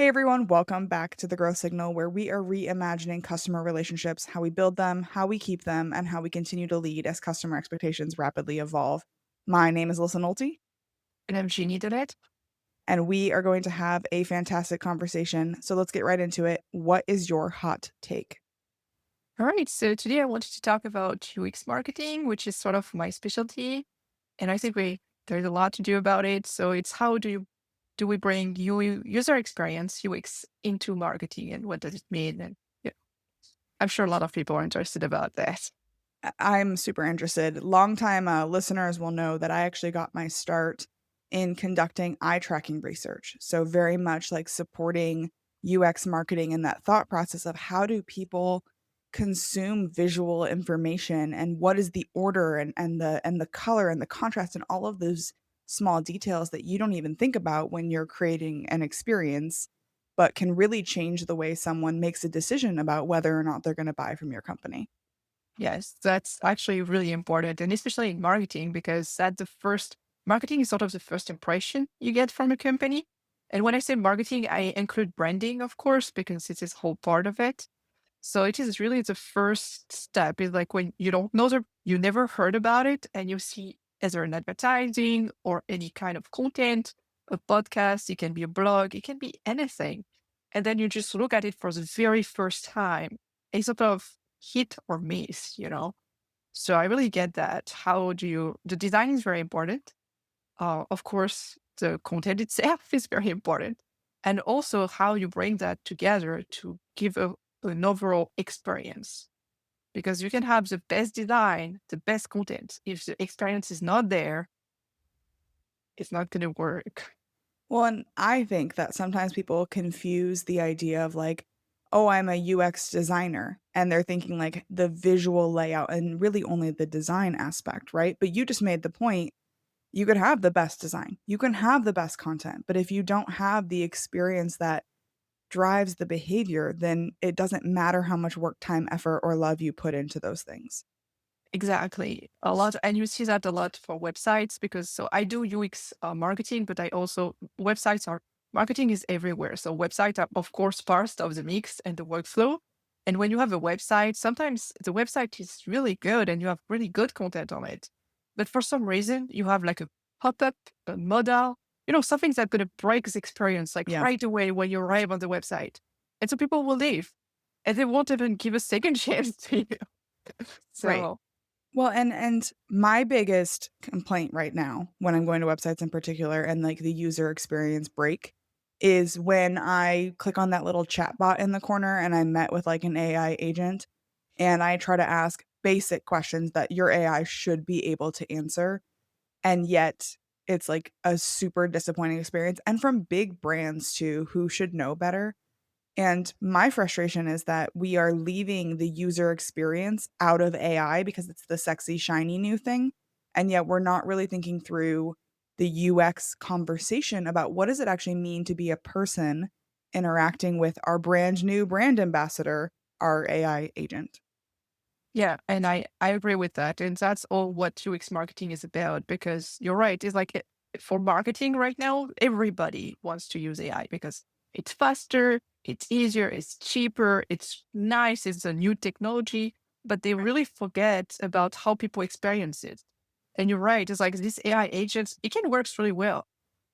Hey everyone, welcome back to the Growth Signal, where we are reimagining customer relationships, how we build them, how we keep them, and how we continue to lead as customer expectations rapidly evolve. My name is Alyssa Nolte, And I'm Ginny Delaitre. and we are going to have a fantastic conversation. So let's get right into it. What is your hot take? All right, so today I wanted to talk about UX marketing, which is sort of my specialty, and I think we there's a lot to do about it. So it's how do we bring user experience UX into marketing, and what does it mean? And yeah, I'm sure a lot of people are interested about that. I'm super interested. Longtime listeners will know that I actually got my start in conducting eye tracking research. So, very much like supporting UX marketing and that thought process of how do people consume visual information and what is the order and the color and the contrast and all of those small details that you don't even think about when you're creating an experience, but can really change the way someone makes a decision about whether or not they're going to buy from your company. Yes, that's actually really important, and especially in marketing, because that's the first marketing is sort of the first impression you get from a company. And when I say marketing, I include branding, of course, because it's this whole part of it. So it is really the first step is like when you don't know you never heard about it and you see either an advertising or any kind of content, a podcast, it can be a blog, it can be anything. And then you just look at it for the very first time. A sort of hit or miss. So I really get that. The design is very important. Of course, the content itself is very important. And also how you bring that together to give an overall experience. Because you can have the best design, the best content. If the experience is not there, it's not going to work. Well, and I think that sometimes people confuse the idea of like, oh, I'm a UX designer. And they're thinking like the visual layout and really only the design aspect, right? But you just made the point you could have the best design, you can have the best content. But if you don't have the experience that drives the behavior, then it doesn't matter how much work, time, effort, or love you put into those things. Exactly. A lot. And you see that a lot for websites because so I do UX marketing, but I also, websites are, marketing is everywhere. So websites are, of course, part of the mix and the workflow. And when you have a website, sometimes the website is really good and you have really good content on it. But for some reason, you have like a pop up, a modal, something that's going to break the experience like Yeah, right away when you arrive on the website. And so people will leave and they won't even give a second chance to you. right. So, Well, and my biggest complaint right now when I'm going to websites in particular and like the user experience break is when I click on that little chat bot in the corner and I'm met with like an AI agent and I try to ask basic questions that your AI should be able to answer. And yet it's like a super disappointing experience. And from big brands too, who should know better. And my frustration is that we are leaving the user experience out of AI because it's the sexy, shiny new thing. And yet we're not really thinking through the UX conversation about what does it actually mean to be a person interacting with our brand new brand ambassador, our AI agent. yeah, and I agree with that. And that's all what UX marketing is about because you're right. It's like for marketing right now, everybody wants to use AI because it's faster, it's easier, it's cheaper, it's nice, it's a new technology, but they really forget about how people experience it. And you're right. It's like this AI agents, it can work really well,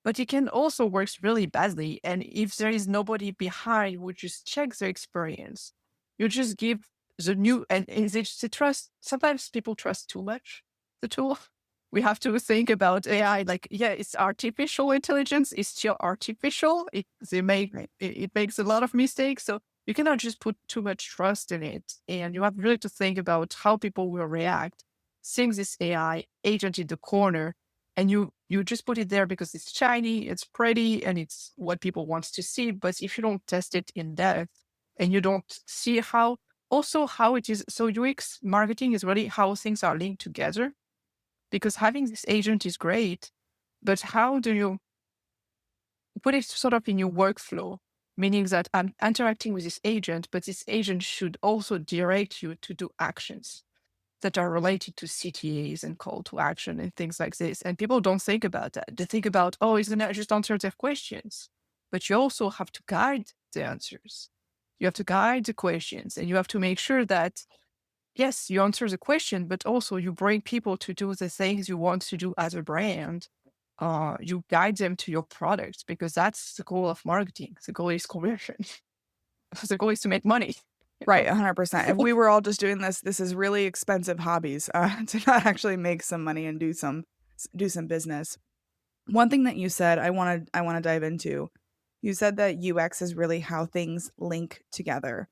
but it can also work really badly. And if there is nobody behind who just checks the experience, you just give the new and is it the trust sometimes people trust too much the tool. We have to think about AI like, yeah, it's artificial intelligence, it's still artificial. Right. It makes a lot of mistakes. So you cannot just put too much trust in it. And you have really to think about how people will react, seeing this AI agent in the corner, and you just put it there because it's shiny, it's pretty, and it's what people wants to see. But if you don't test it in depth and you don't see how it is. So UX marketing is really how things are linked together because having this agent is great, but how do you put it sort of in your workflow? Meaning that I'm interacting with this agent, but this agent should also direct you to do actions that are related to CTAs and call to action and things like this. And people don't think about that. They think about, oh, he's going to just answer their questions. but you also have to guide the answers. You have to guide the questions, and you have to make sure that, yes, you answer the question, but also you bring people to do the things you want to do as a brand. You guide them to your products because that's the goal of marketing. The goal is conversion. The goal is to make money. You Right, know? 100%. If we were all just doing this is really expensive hobbies, to not actually make some money and do some business. One thing that you said I wanna dive into, you said that UX is really how things link together.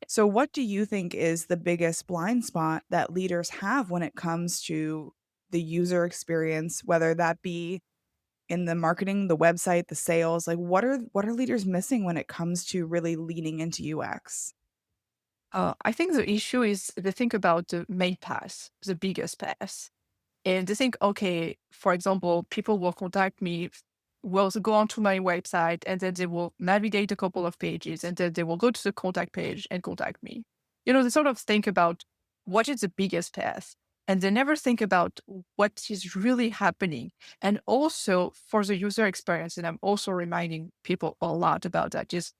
So what do you think is the biggest blind spot that leaders have when it comes to the user experience, whether that be in the marketing, the website, the sales? Like, what are leaders missing when it comes to really leaning into UX? I think the issue is they think about the main pass, the biggest pass. And they think, okay, for example, people will contact me, will go onto my website, and then they will navigate a couple of pages, and then they will go to the contact page and contact me. They sort of think about what is the biggest path, and they never think about what is really happening. And also for the user experience, and I'm also reminding people a lot about that, just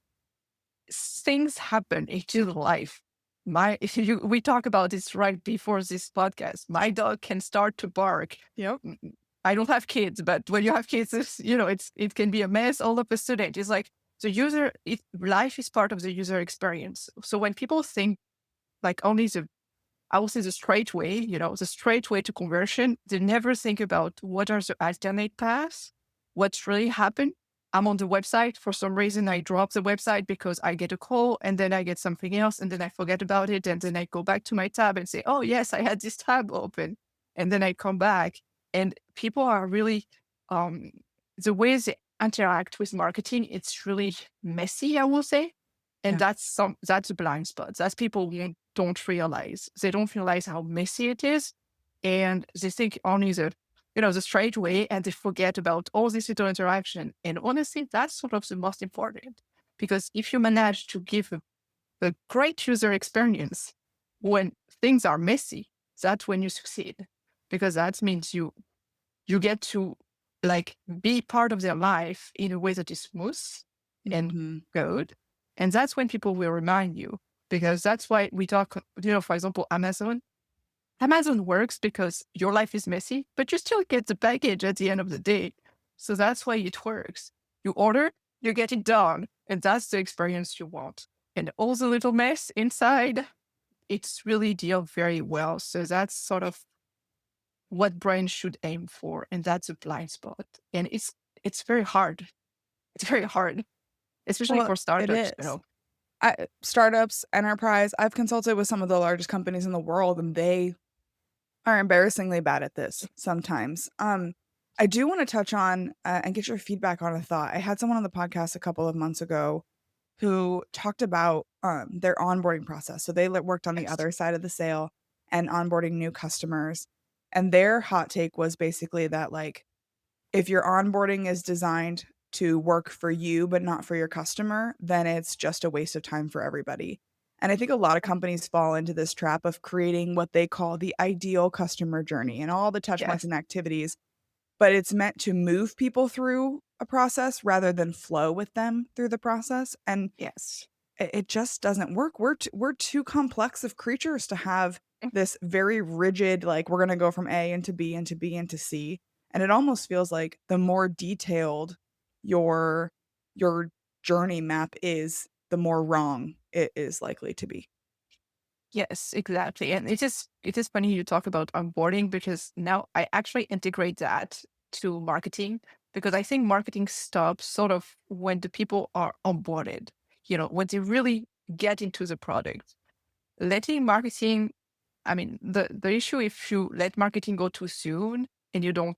things happen into life. We talk about this right before this podcast. My dog can start to bark. I don't have kids, but when you have kids, it can be a mess all of a sudden. It's like life is part of the user experience. So when people think like only I will say the straight way, the straight way to conversion. They never think about what are the alternate paths, what's really happened. I'm on the website. For some reason, I drop the website because I get a call and then I get something else and then I forget about it. And then I go back to my tab and say, oh, yes, I had this tab open. And then I come back. And people are really, um, the way they interact with marketing, it's really messy, I will say. And Yeah. that's a blind spot. That's people who don't realize. They don't realize how messy it is. And they think only the straight way, and they forget about all this little interaction. And honestly, that's sort of the most important. Because if you manage to give a great user experience when things are messy, that's when you succeed. Because that means you get to like be part of their life in a way that is smooth and Mhm. good. And that's when people will remind you, because that's why we talk, for example, Amazon. Amazon works because your life is messy, but you still get the package at the end of the day. So that's why it works. You order, you get it done, and that's the experience you want. And all the little mess inside, it's really deal very well. So that's sort of what brands should aim for, and that's a blind spot. And it's very hard. It's very hard, especially Well, for it startups. is. Startups, enterprise, I've consulted with some of the largest companies in the world, and they are embarrassingly bad at this sometimes. I do wanna touch on, and get your feedback on a thought. I had someone on the podcast a couple of months ago who talked about, their onboarding process. So they worked on the Yes. other side of the sale and onboarding new customers, and their hot take was basically that, like, if your onboarding is designed to work for you but not for your customer, then it's just a waste of time for everybody. And I think a lot of companies fall into this trap of creating what they call the ideal customer journey and all the touch points Yes. and activities, but it's meant to move people through a process rather than flow with them through the process. And Yes. it just doesn't work. We're too complex of creatures to have this very rigid, like, we're gonna go from A into B into B into C, and it almost feels like the more detailed your your journey map is, the more wrong it is likely to be. Yes, exactly. And it is funny you talk about onboarding because now I actually integrate that to marketing, because I think marketing stops sort of when the people are onboarded, when they really get into the product. Letting marketing, I mean, the issue if you let marketing go too soon and you don't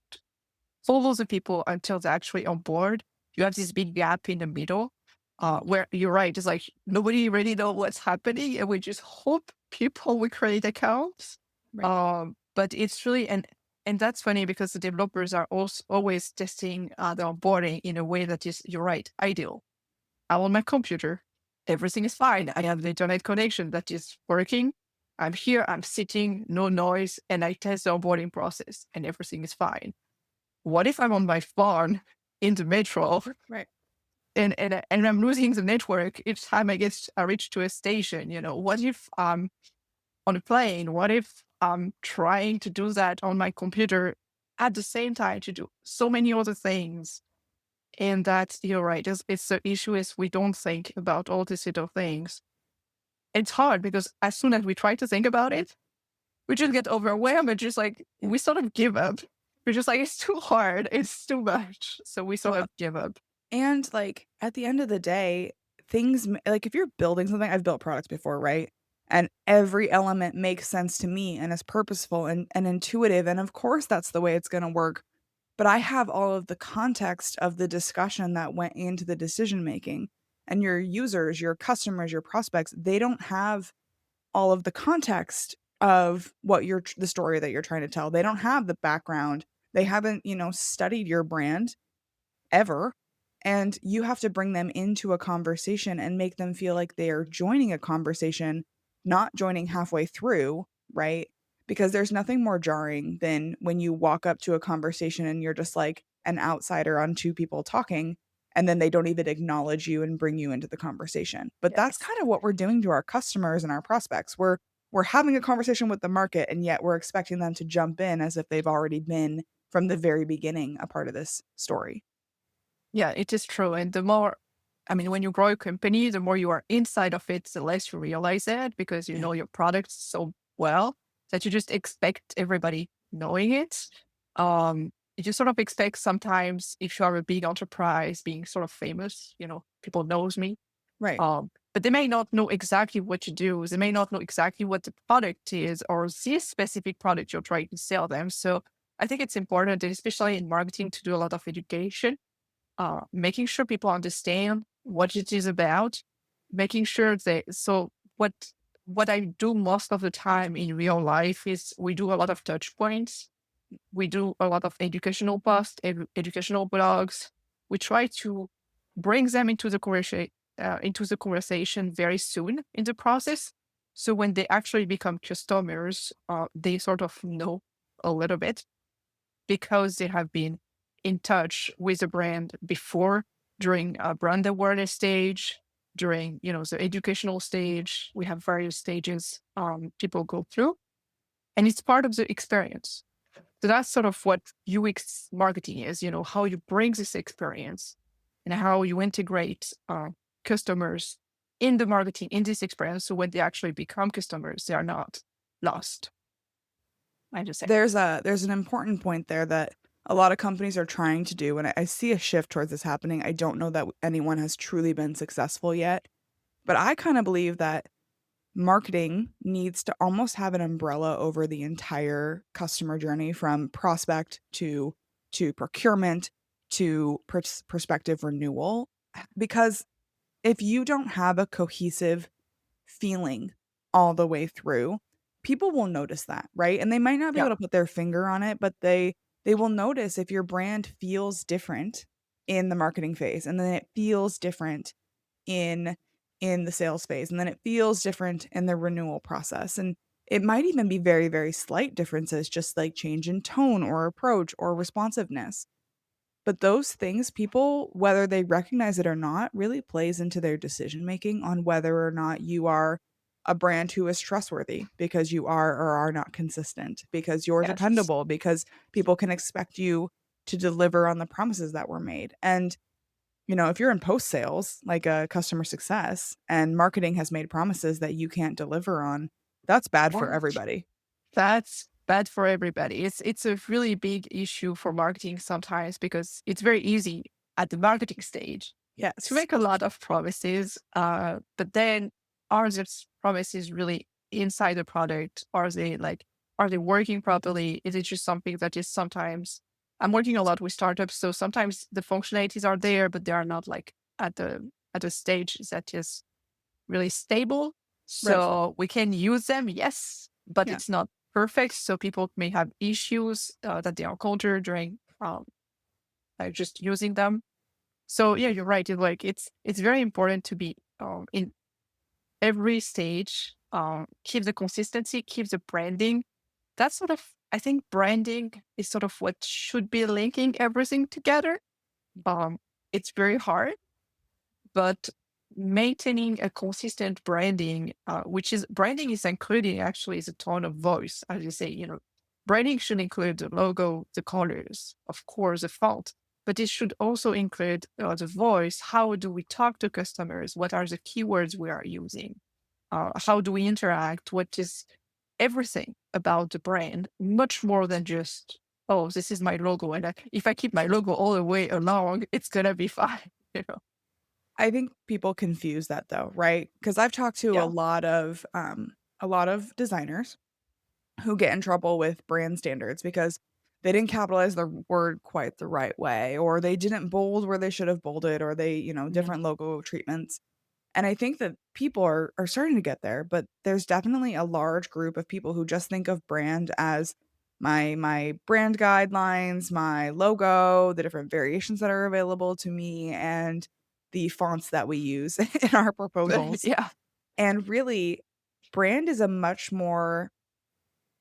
follow the people until they're actually on board, you have this big gap in the middle, where you're right. It's like nobody really know what's happening, and we just hope people will create accounts. Right. But it's really and that's funny because the developers are also always testing the onboarding in a way that is, you're right, ideal. I'm on my computer, everything is fine. I have the internet connection that is working. I'm here, I'm sitting, no noise, and I test the onboarding process, and everything is fine. What if I'm on my phone in the metro Right. and I'm losing the network each time I reach to a station. What if I'm on a plane? What if I'm trying to do that on my computer at the same time to do so many other things? And that you're right. It's the issue is we don't think about all these little things. It's hard because as soon as we try to think about it, we just get overwhelmed and just like we sort of give up. We're just like, it's too hard. It's too much. So we sort Well, of give up. and, like, at the end of the day, like, if you're building something I've built products before, right? And every element makes sense to me and is purposeful and intuitive, and of course, that's the way it's gonna work, but I have all of the context of the discussion that went into the decision making, and your users, your customers, your prospects, they don't have all of the context of what you're the story that you're trying to tell. They don't have the background. They haven't, studied your brand ever, and you have to bring them into a conversation and make them feel like they are joining a conversation, not joining halfway through, right? Because there's nothing more jarring than when you walk up to a conversation and you're just like an outsider on two people talking, and then they don't even acknowledge you and bring you into the conversation. But that's Yes. kind of what we're doing to our customers and our prospects. We're having a conversation with the market, and yet we're expecting them to jump in as if they've already been from the very beginning a part of this story. Yeah, it is true. And the more, I mean, when you grow a company, the more you are inside of it, the less you realize it because you Yeah. know your product so well that you just expect everybody knowing it. You sort of expect sometimes if you are a big enterprise being sort of famous, people knows me. Right. But they may not know exactly what you do. They may not know exactly what the product is or this specific product you're trying to sell them. So I think it's important, and especially in marketing, to do a lot of education, making sure people understand what it is about, making sure they so what I do most of the time in real life is we do a lot of touch points. We do a lot of educational posts, educational blogs. We try to bring them into the conversation very soon in the process. So when they actually become customers, they sort of know a little bit because they have been in touch with the brand before during a brand awareness stage, during the educational stage. We have various stages people go through, and it's part of the experience. So that's sort of what UX marketing is, how you bring this experience and how you integrate customers in the marketing, in this experience. So when they actually become customers, they are not lost. I just say, There's an important point there that a lot of companies are trying to do, and I see a shift towards this happening. I don't know that anyone has truly been successful yet, but I kind of believe that marketing needs to almost have an umbrella over the entire customer journey from prospect to procurement to prospective renewal, because if you don't have a cohesive feeling all the way through, people will notice that, right? And they might not be yeah, able to put their finger on it, but they will notice if your brand feels different in the marketing phase, and then it feels different in the sales phase, and then it feels different in the renewal process. And it might even be very, very slight differences, just like change in tone or approach or responsiveness. But those things, people, whether they recognize it or not, really plays into their decision making on whether or not you are a brand who is trustworthy because you are or are not consistent, because you're yes, dependable, because people can expect you to deliver on the promises that were made. And, if you're in post sales, like a customer success, and marketing has made promises that you can't deliver on, that's bad for yeah. everybody. That's bad for everybody. It's a really big issue for marketing sometimes because it's very easy at the marketing stage to Yes. make a lot of promises. But then are those promises really inside the product? Are they working properly? Is it just something that is sometimes I'm working a lot with startups, so sometimes the functionalities are there, but they are not like at a stage that is really stable. Right. So we can use them, yes, but Yeah. it's not perfect. So people may have issues that they encounter during like just using them. So yeah, you're right. It's very important to be in every stage. Keep the consistency, keep the branding. That's sort of I think branding is sort of what should be linking everything together. Um, it's very hard but maintaining a consistent branding, which is branding is including actually the tone of voice, as you say, branding should include the logo, the colors, of course, the font, but it should also include the voice. How do we talk to customers? What are the keywords we are using? How do we interact? What is everything about the brand, much more than just, oh, this is my logo. And if I keep my logo all the way along, it's going to be fine. You know? I think people confuse that though, right? Because I've talked to Yeah. a lot of designers who get in trouble with brand standards because they didn't capitalize the word quite the right way, or they didn't bold where they should have bolded, or they, Mhm. different logo treatments. And I think that people are starting to get there, but there's definitely a large group of people who just think of brand as my brand guidelines, my logo, the different variations that are available to me, and the fonts that we use in our proposals. Yeah. And really, brand is a much more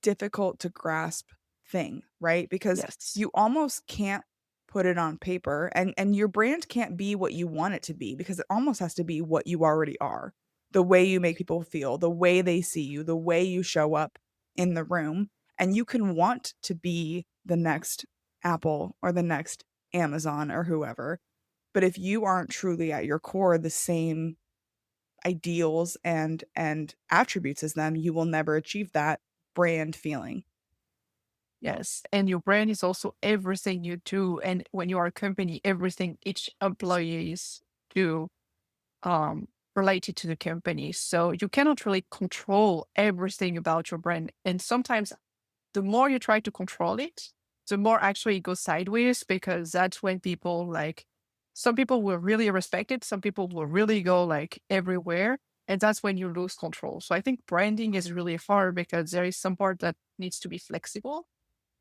difficult to grasp thing, right? Because Yes. you almost can't put it on paper, and your brand can't be what you want it to be because it almost has to be what you already are. The way you make people feel, the way they see you, the way you show up in the room, and you can want to be the next Apple or the next Amazon or whoever, but if you aren't truly at your core the same ideals and attributes as them, you will never achieve that brand feeling. Yes. And your brand is also everything you do. And when you are a company, everything each employees do related to the company. So you cannot really control everything about your brand. And sometimes the more you try to control it, the more actually it goes sideways, because that's when people like, some people will really respect it, some people will really go like everywhere. And that's when you lose control. So I think branding is really hard because there is some part that needs to be flexible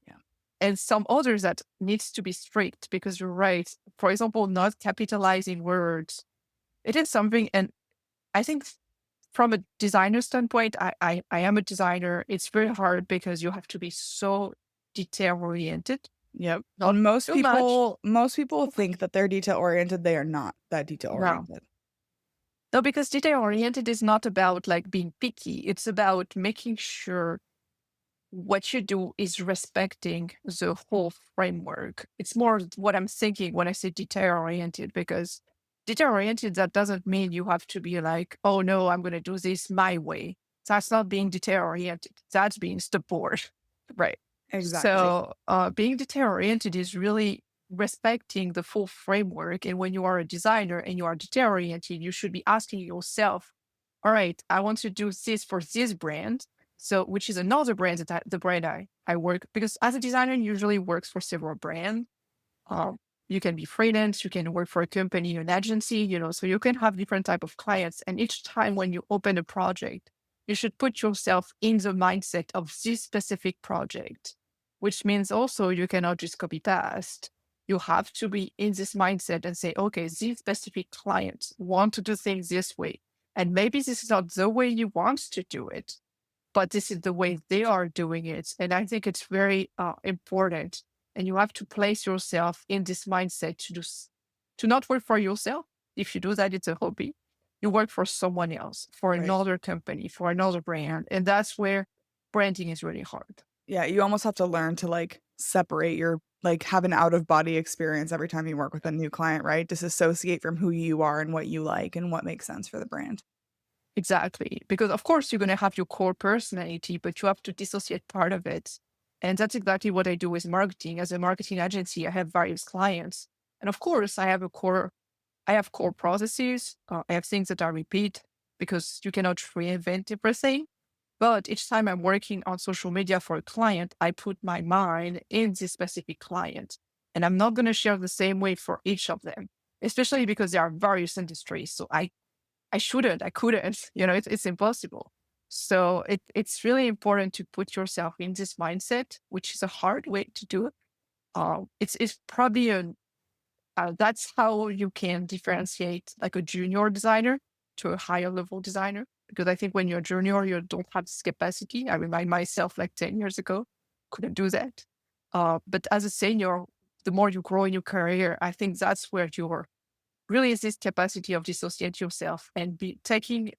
Yeah. and some others that needs to be strict, because you're right. For example, not capitalizing words. It is something, and I think from a designer standpoint, I am a designer. It's very hard because you have to be so detail oriented, Yep. not And too much. most people think that they're detail oriented, they are not that detail No, oriented. no, because detail oriented is not about like being picky. It's about making sure what you do is respecting the whole framework. It's more what I'm thinking when I say detail oriented, because detail oriented, that doesn't mean you have to be like, oh no, I'm going to do this my way. That's not being detail oriented. That's being support. Right. Exactly. So being detail oriented is really respecting the full framework. And when you are a designer and you are detail oriented, you should be asking yourself, all right, I want to do this for this brand. So, which is another brand that the brand I work, because as a designer, usually works for several brands. Um, you can be freelance, you can work for a company, an agency, so you can have different type of clients. And each time when you open a project, you should put yourself in the mindset of this specific project, which means also you cannot just copy paste. You have to be in this mindset and say, okay, these specific clients want to do things this way. And maybe this is not the way you want to do it, but this is the way they are doing it. And I think it's very important. And you have to place yourself in this mindset to not work for yourself. If you do that, it's a hobby. You work for someone else, for Right. another company, for another brand. And that's where branding is really hard. Yeah, you almost have to learn to, separate have an out of body experience every time you work with a new client, right? Disassociate from who you are and what you like and what makes sense for the brand. Exactly. Because of course you're going to have your core personality, but you have to dissociate part of it. And that's exactly what I do with marketing. As a marketing agency, I have various clients. And of course, I have core processes. I have things that I repeat because you cannot reinvent everything. But each time I'm working on social media for a client, I put my mind in this specific client. And I'm not going to share the same way for each of them, especially because there are various industries. So I couldn't, it's impossible. So it's really important to put yourself in this mindset, which is a hard way to do it. It's probably that's how you can differentiate like a junior designer to a higher level designer. Because I think when you're a junior, you don't have this capacity. I remind myself like 10 years ago, couldn't do that. But as a senior, the more you grow in your career, I think that's where your really is this capacity of dissociate yourself and be taking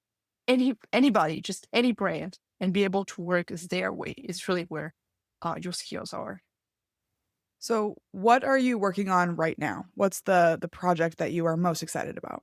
anybody, just any brand, and be able to work as their way is really where your skills are. So, what are you working on right now? What's the project that you are most excited about?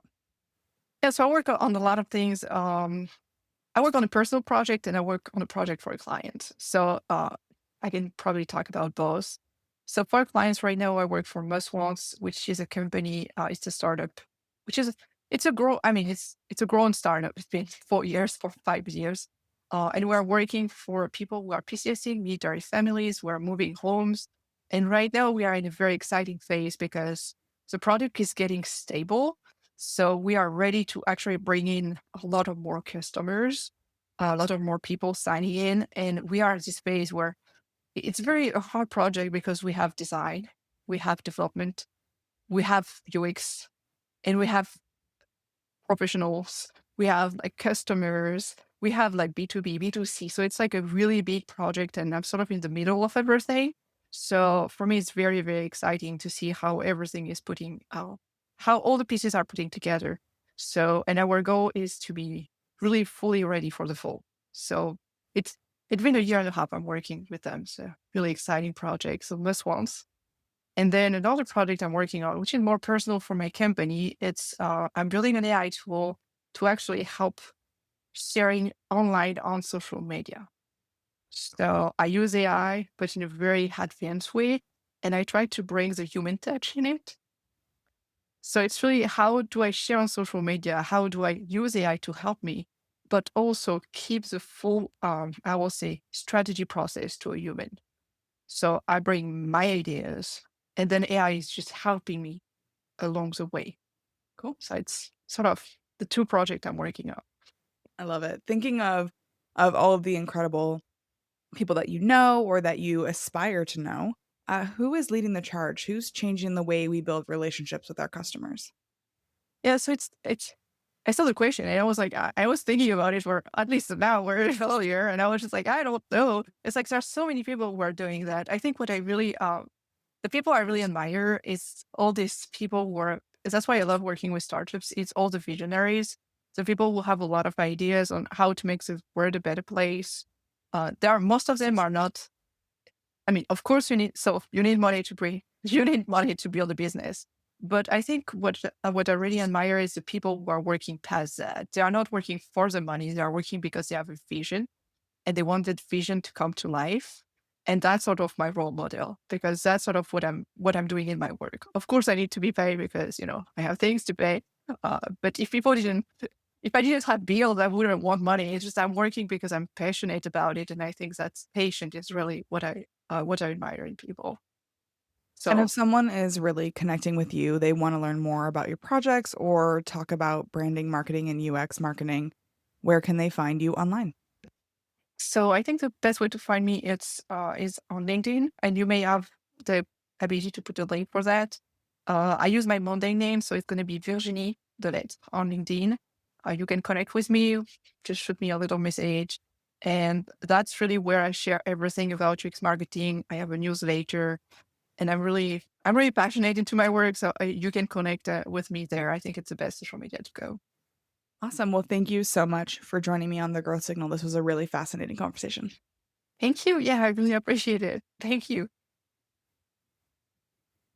Yeah, so I work on a lot of things. I work on a personal project and I work on a project for a client. So I can probably talk about both. So for clients right now, I work for Must Wants, which is a company. It's a startup, which is it's a grow. I mean, it's a grown startup. It's been 4 years, for 5 years, and we're working for people who are PCSing, military families, who are moving homes, and right now we are in a very exciting phase because the product is getting stable. So we are ready to actually bring in a lot of more customers, a lot of more people signing in. And we are at this phase where it's very a hard project because we have design, we have development, we have UX, and we have professionals, we have like customers, we have like B2B, B2C. So it's like a really big project and I'm sort of in the middle of everything. So for me, it's very, very exciting to see how everything is putting out, how all the pieces are putting together. So, and our goal is to be really fully ready for the fall. So it's, it's been a year and a half I'm working with them. So really exciting project. So this ones. And then another project I'm working on, which is more personal for my company, it's I'm building an AI tool to actually help sharing online on social media. So I use AI, but in a very advanced way, and I try to bring the human touch in it. So it's really how do I share on social media? How do I use AI to help me, but also keep the full, I will say, strategy process to a human. So I bring my ideas, and then AI is just helping me along the way. Cool. So it's sort of the two projects I'm working on. I love it. Thinking of all of the incredible people that you know or that you aspire to know, who is leading the charge? Who's changing the way we build relationships with our customers? Yeah, so it's I saw the question and I was like, I was thinking about it for at least an hour earlier, and I was just like, I don't know. It's like there's so many people who are doing that. I think what I really the people I really admire is all these people who are that's why I love working with startups. It's all the visionaries, the people who have a lot of ideas on how to make the world a better place. There are most of them are not. I mean, of course, you need money to bring you need money to build a business. But I think what I really admire is the people who are working past that. They are not working for the money. They are working because they have a vision and they want that vision to come to life. And that's sort of my role model because that's sort of what I'm doing in my work. Of course, I need to be paid because I have things to pay. But if I didn't have bills, I wouldn't want money. It's just I'm working because I'm passionate about it, and I think that's patient is really what I admire in people. And So if someone is really connecting with you, they want to learn more about your projects or talk about branding, marketing, and UX marketing, where can they find you online? So I think the best way to find me is on LinkedIn, and you may have the ability to put a link for that. I use my Monday name, so it's going to be Virginie Delaitre on LinkedIn. You can connect with me, just shoot me a little message, and that's really where I share everything about UX marketing. I have a newsletter, and I'm really passionate into my work, so you can connect with me there. I think it's the best social media to go. Awesome. Well, thank you so much for joining me on the Growth Signal. This was a really fascinating conversation. Thank you. Yeah, I really appreciate it. Thank you.